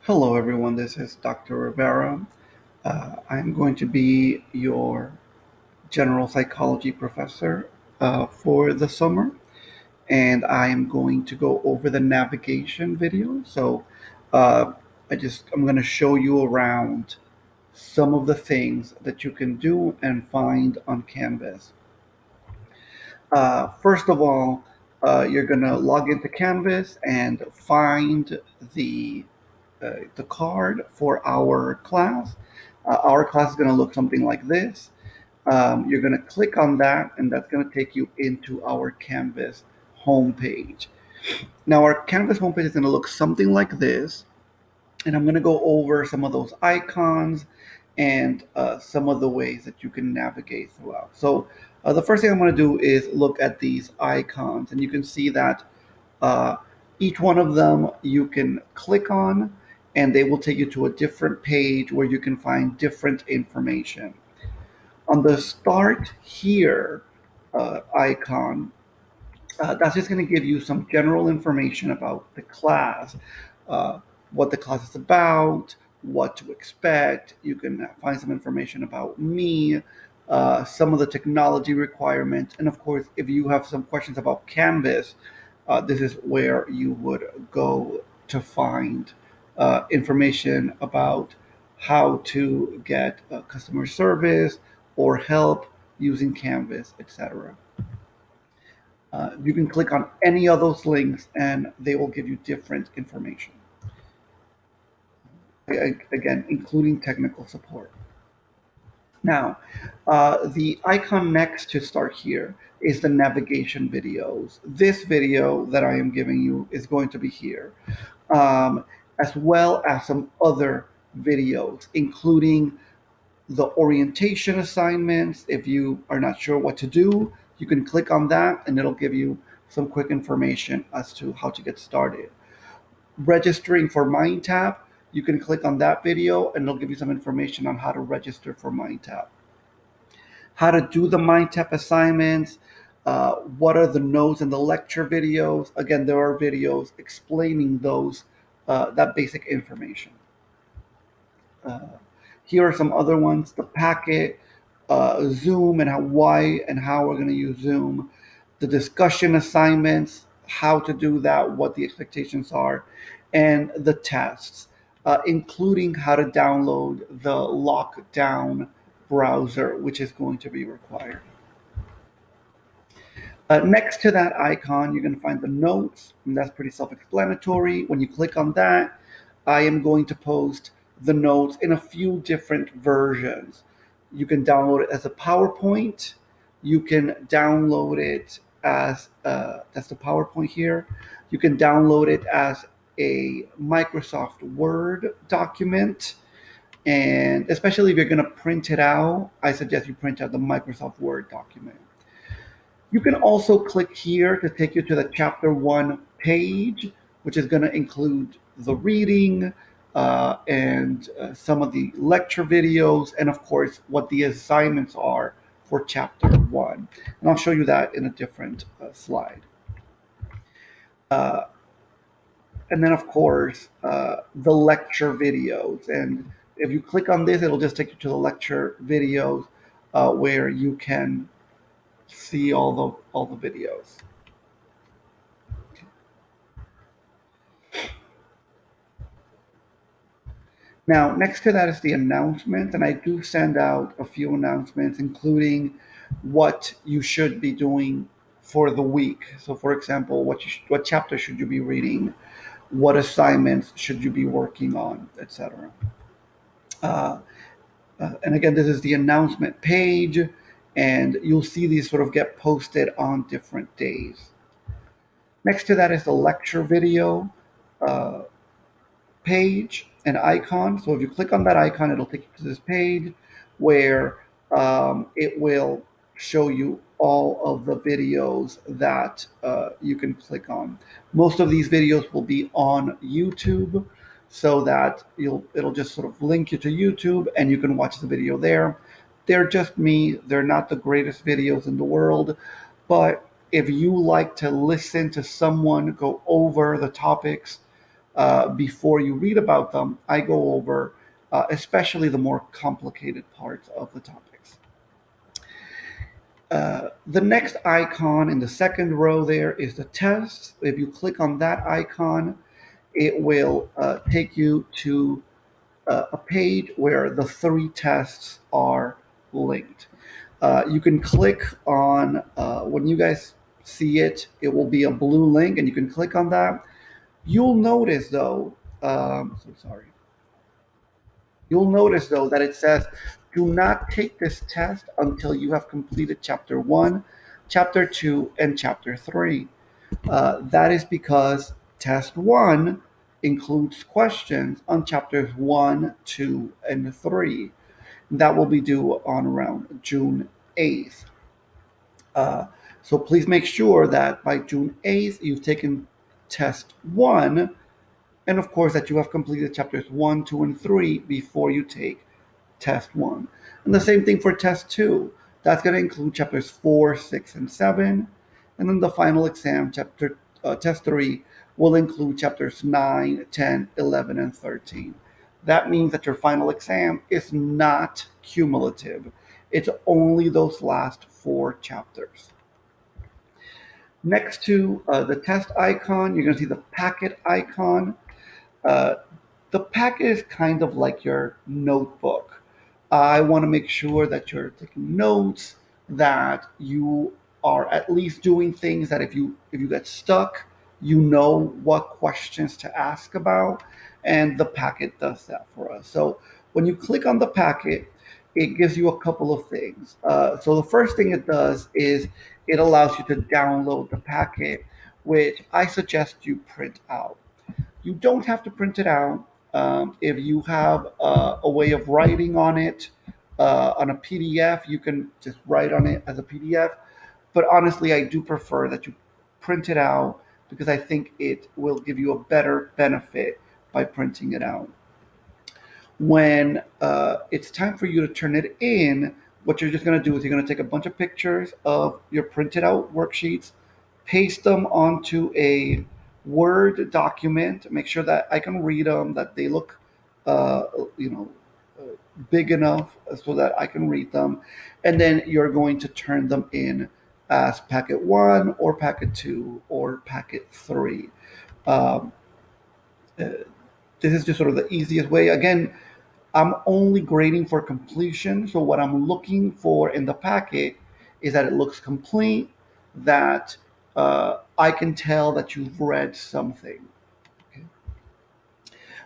Hello, everyone. This is Dr. Rivera. I'm going to be your general psychology professor for the summer, and I am going to go over the navigation video. Uh, I'm going to show you around some of the things that you can do and find on Canvas. First of all, you're going to log into Canvas and find the the card for our class. Our class is going to look something like this. You're going to click on that, and that's going to take you into our Canvas homepage. Now, our Canvas homepage is going to look something like this, and I'm going to go over some of those icons and some of the ways that you can navigate throughout. The first thing I'm going to do is look at these icons, and you can see that uh, each one of them you can click on, and they will take you to a different page where you can find different information. On the Start Here icon, that's just going to give you some general information about the class, uh, what the class is about, what to expect. You can find some information about me, some of the technology requirements, and of course, if you have some questions about Canvas, this is where you would go to find information about how to get customer service or help using Canvas, etc. You can click on any of those links and they will give you different information. Again, including technical support. Now, the icon next to Start Here is the navigation videos. This video that I am giving you is going to be here, um, as well as some other videos, including the orientation assignments. If you are not sure what to do, you can click on that and it'll give you some quick information as to how to get started. Registering for Mindtap, you can click on that video and it'll give you some information on how to register for Mindtap. How to do the Mindtap assignments, what are the notes and the lecture videos. Again, there are videos explaining that basic information. Uh, Here are some other ones: the packet, Zoom, and why and how we're going to use Zoom, the discussion assignments, how to do that, what the expectations are, and the tests, including how to download the lockdown browser, which is going to be required. Next to that icon, you're going to find the notes, and that's pretty self explanatory. When you click on that, I am going to post the notes in a few different versions. You can download it as a PowerPoint. You can download it as that's the PowerPoint here. You can download it as a Microsoft Word document. And especially if you're going to print it out, I suggest you print out the Microsoft Word document. You can also click here to take you to the chapter 1 page, which is going to include the reading and some of the lecture videos, and of course, what the assignments are for chapter 1. And I'll show you that in a different slide. Uh, and then, of course, the lecture videos. And if you click on this, it'll just take you to the lecture videos where you can see all the videos. Now, next to that is the announcement, and I do send out a few announcements, including what you should be doing for the week. So, for example, what chapter should you be reading? What assignments should you be working on, etc. Uh, and again, this is the announcement page, and you'll see these sort of get posted on different days. Next to that is the lecture video uh, page and icon. So if you click on that icon, it'll take you to this page where it will show you all of the videos that you can click on. Most of these videos will be on YouTube, so that it'll just sort of link you to YouTube and you can watch the video there. They're just me. They're not the greatest videos in the world, but if you like to listen to someone go over the topics before you read about them, I go over especially the more complicated parts of the topics. The next icon in the second row there is the test. If you click on that icon, it will take you to a page where the three tests are linked. You can click on, when you guys see it, it will be a blue link, and you can click on that. You'll notice though, so sorry. You'll notice though that it says, do not take this test until you have completed chapter one, chapter two, and chapter three. That is because test one includes questions on chapters one, two, and three. That will be due on around June 8th. Uh, so please make sure that by June 8th you've taken test one, and of course that you have completed chapters one, two, and three before you take test one. And the same thing for test two. That's going to include chapters four, six, and seven. And then the final exam, test three, will include chapters 9, 10, 11, and 13. That means that your final exam is not cumulative. It's only those last four chapters. Next to the test icon, you're going to see the packet icon. Uh, the packet is kind of like your notebook. I want to make sure that you're taking notes, that you are at least doing things that if you get stuck, you know what questions to ask about, and the packet does that for us. So when you click on the packet, it gives you a couple of things. So the first thing it does is it allows you to download the packet, which I suggest you print out. You don't have to print it out. If you have a way of writing on it on a PDF, you can just write on it as a PDF. But honestly, I do prefer that you print it out because I think it will give you a better benefit by printing it out. When it's time for you to turn it in, what you're just going to do is you're going to take a bunch of pictures of your printed out worksheets, paste them onto a Word document, make sure that I can read them, that they look, uh, you know, big enough so that I can read them, and then you're going to turn them in as packet one or packet two or packet three. Um, uh, this is just sort of the easiest way. Again, I'm only grading for completion. So what I'm looking for in the packet is that it looks complete, that I can tell that you've read something. Okay.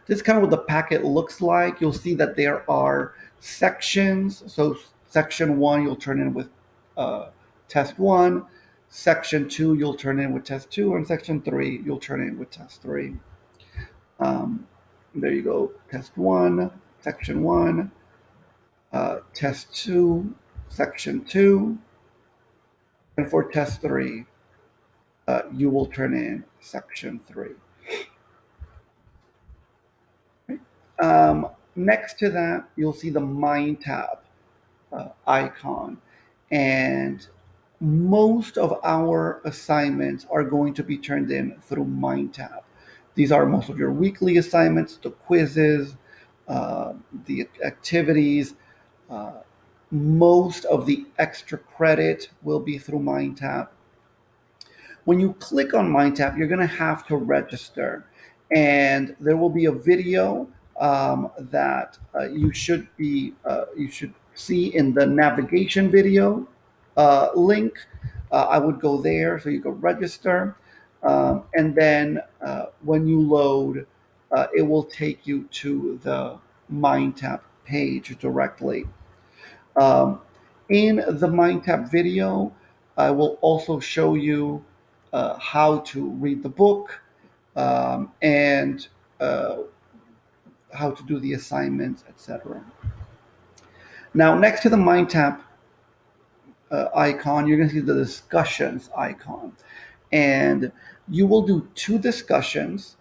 This is kind of what the packet looks like. You'll see that there are sections. So section one, you'll turn in with uh, test one. Section two, you'll turn in with test two. And section three, you'll turn in with test three. Um, there you go. Test one, section one, test two, section two, and for test three, you will turn in section three. Next to that, you'll see the Mindtap icon, and most of our assignments are going to be turned in through Mindtap. These are most of your weekly assignments, the quizzes, uh, the activities. Uh, Most of the extra credit will be through Mindtap. When you click on Mindtap, you're going to have to register, and there will be a video that you should see in the navigation video link. I would go there so you can register, and then when you load, it will take you to the Mindtap page directly. Um, in the Mindtap video, I will also show you how to read the book and uh, how to do the assignments, etc. Now, next to the Mindtap icon, you're going to see the discussions icon. And you will do two discussions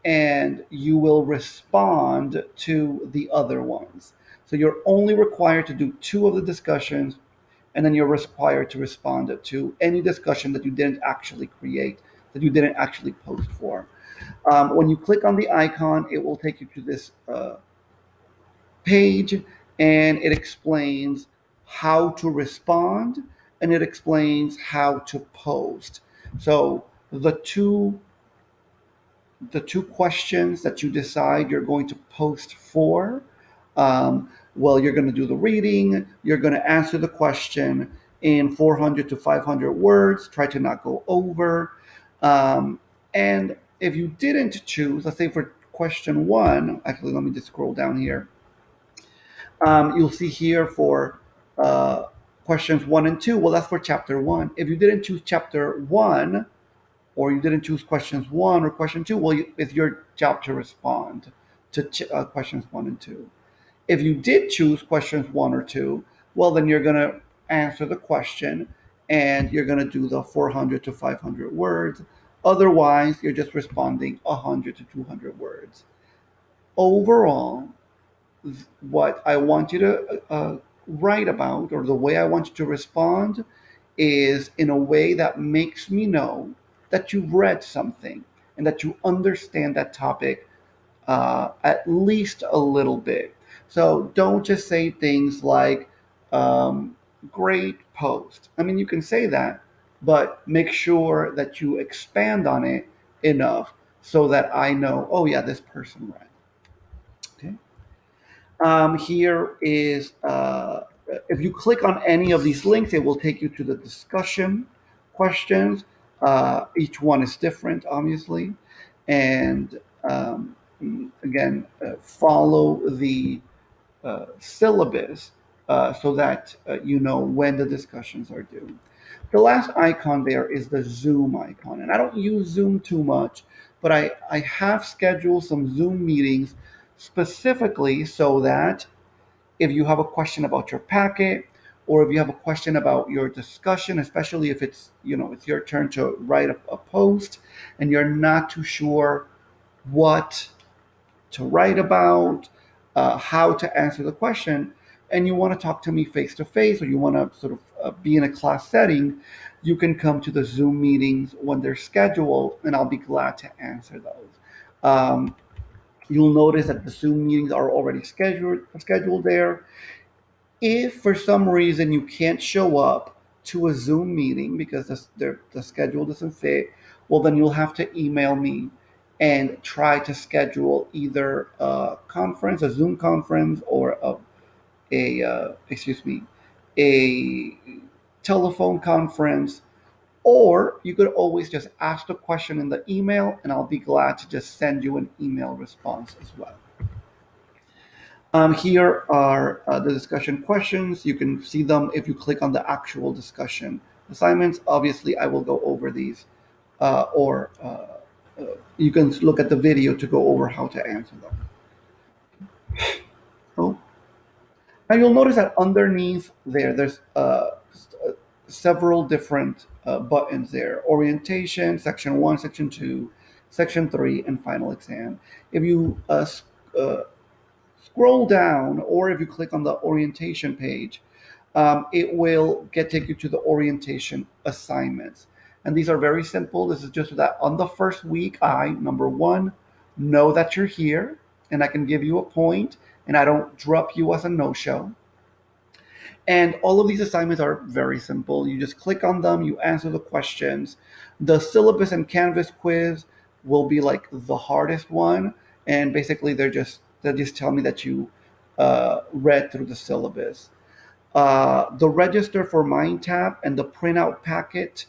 and you will respond to the other ones. So you're only required to do two of the discussions, and then you're required to respond to any discussion that you didn't actually create, that you didn't actually post for. When you click on the icon, it will take you to this page, and it explains how to respond, and it explains how to post. So the two the two questions that you decide you're going to post for. Well, you're going to do the reading, you're going to answer the question in 400 to 500 words, try to not go over. And if you didn't choose, let's say for question one, actually, let me just scroll down here. You'll see here for questions one and two, well, that's for chapter one. If you didn't choose chapter one, or you didn't choose questions one or question two, well, it's your job to respond to questions one and two. If you did choose questions one or two, well, then you're going to answer the question and you're going to do the 400 to 500 words. Otherwise, you're just responding 100 to 200 words. Overall, what I want you to write about, or the way I want you to respond, is in a way that makes me know that you've read something and that you understand that topic at least a little bit. So don't just say things like, great post. I mean, you can say that, but make sure that you expand on it enough so that I know, oh, yeah, this person read. Okay. Here is, if you click on any of these links, it will take you to the discussion questions. Each one is different, obviously. And again, follow the syllabus so that you know when the discussions are due. The last icon there is the Zoom icon. And I don't use Zoom too much, but I have scheduled some Zoom meetings specifically so that if you have a question about your packet, or if you have a question about your discussion, especially if it's your turn to write a post and you're not too sure what to write about, how to answer the question, and you want to talk to me face to face, or you want to sort of be in a class setting, you can come to the Zoom meetings when they're scheduled, and I'll be glad to answer those. Um, you'll notice that the Zoom meetings are already scheduled there. If for some reason you can't show up to a Zoom meeting because the schedule doesn't fit, well, then you'll have to email me and try to schedule either a conference, a Zoom conference, or excuse me, a telephone conference. Or you could always just ask the question in the email, and I'll be glad to just send you an email response as well. Here are the discussion questions. You can see them if you click on the actual discussion assignments. Obviously, I will go over these, or you can look at the video to go over how to answer them. Oh, now you'll notice that underneath there's several different buttons there: orientation, section one, section two, section three, and final exam. If you scroll down, or if you click on the orientation page, it will take you to the orientation assignments. And these are very simple. This is just so that on the first week, number one, know that you're here and I can give you a point and I don't drop you as a no show. And all of these assignments are very simple. You just click on them, you answer the questions. The syllabus and Canvas quiz will be like the hardest one. And basically, they just tell me that you read through the syllabus. The register for Mindtap and the printout packet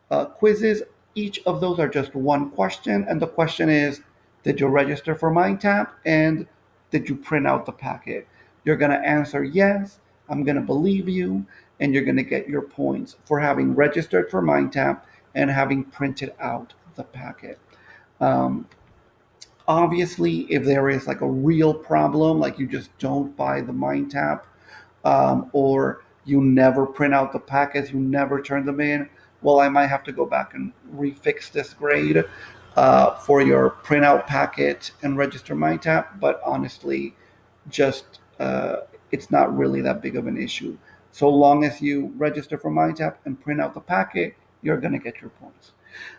quizzes, each of those are just one question. And the question is, did you register for Mindtap? And did you print out the packet? You're going to answer yes. I'm going to believe you. And you're going to get your points for having registered for Mindtap and having printed out the packet. Um, Obviously, if there is like a real problem, like you just don't buy the Mindtap, or you never print out the packets, you never turn them in, well, I might have to go back and refix this grade for your printout packet and register Mindtap. But honestly, just it's not really that big of an issue. So long as you register for Mindtap and print out the packet, you're going to get your points.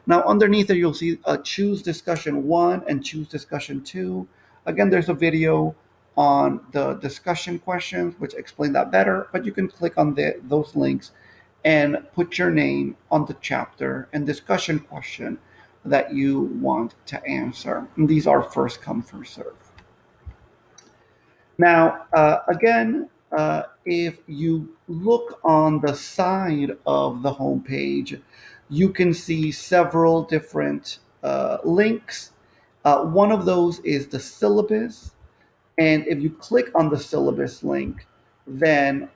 Now, underneath it, you'll see choose discussion 1 and choose discussion 2. Again, there's a video on the discussion questions, which explain that better, but you can click on those links and put your name on the chapter and discussion question that you want to answer. And these are first come, first serve. Now, again, if you look on the side of the homepage, you can see several different links. One of those is the syllabus. And if you click on the syllabus link, then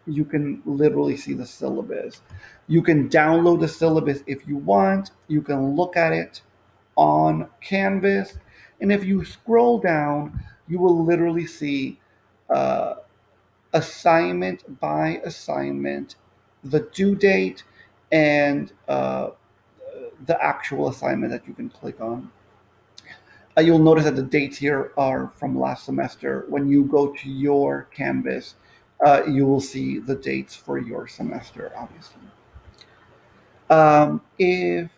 you can literally see the syllabus. You can download the syllabus if you want. You can look at it on Canvas. And if you scroll down, you will literally see uh, assignment by assignment, the due date, and the actual assignment that you can click on. You'll notice that the dates here are from last semester. When you go to your Canvas, you will see the dates for your semester, obviously. If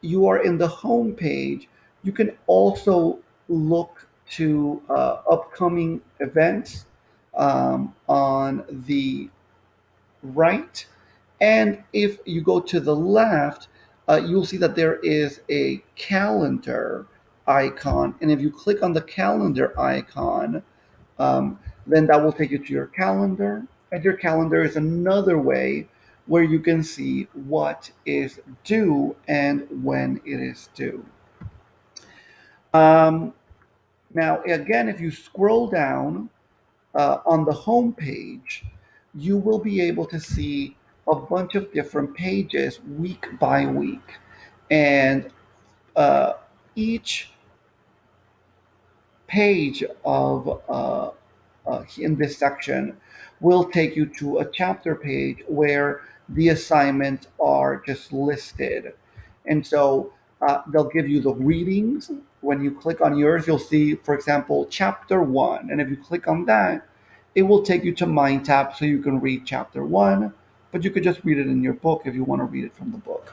you are in the home page, you can also look to upcoming events on the right. And if you go to the left, you'll see that there is a calendar icon. And if you click on the calendar icon, um, then that will take you to your calendar. And your calendar is another way where you can see what is due and when it is due. Um, Now, again, if you scroll down on the home page, you will be able to see a bunch of different pages week by week. And uh, each page of in this section will take you to a chapter page where the assignments are just listed. And so they'll give you the readings. When you click on yours, you'll see, for example, chapter 1. And if you click on that, it will take you to Mindtap so you can read chapter 1, but you could just read it in your book if you want to read it from the book.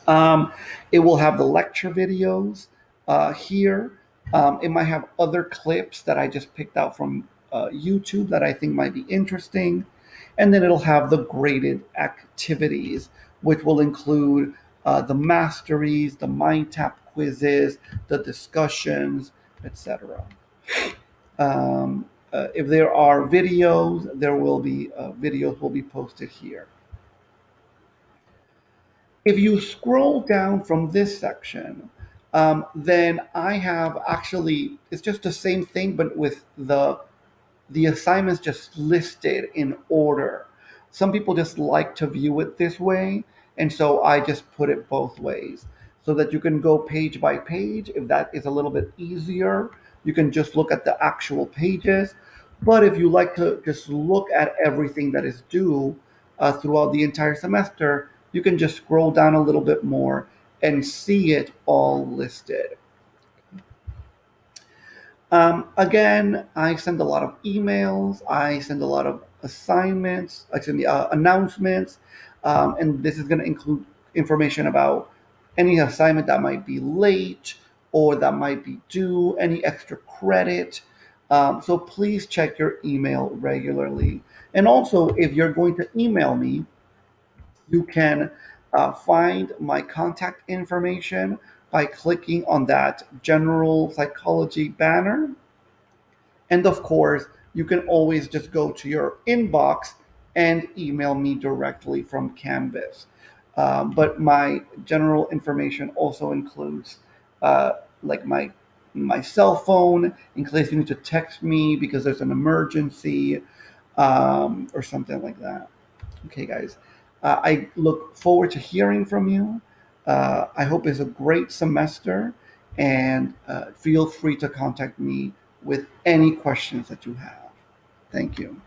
Um, it will have the lecture videos here. It might have other clips that I just picked out from YouTube that I think might be interesting. And then it'll have the graded activities, which will include the masteries, the mind tap quizzes, the discussions, etc. If there are videos, there will be videos will be posted here. If you scroll down from this section, then I have actually, it's just the same thing, but with the assignments just listed in order. Some people just like to view it this way, and so I just put it both ways so that you can go page by page. If that is a little bit easier, you can just look at the actual pages. But if you like to just look at everything that is due throughout the entire semester, you can just scroll down a little bit more and see it all listed. Again, I send a lot of emails. I send a lot of assignments, actually announcements, and this is going to include information about any assignment that might be late or that might be due, any extra credit. So please check your email regularly. And also, if you're going to email me, you can find my contact information by clicking on that general psychology banner. And of course, you can always just go to your inbox and email me directly from Canvas. But my general information also includes like my cell phone in case you need to text me because there's an emergency or something like that. Okay, guys. I look forward to hearing from you. I hope it's a great semester, and feel free to contact me with any questions that you have. Thank you.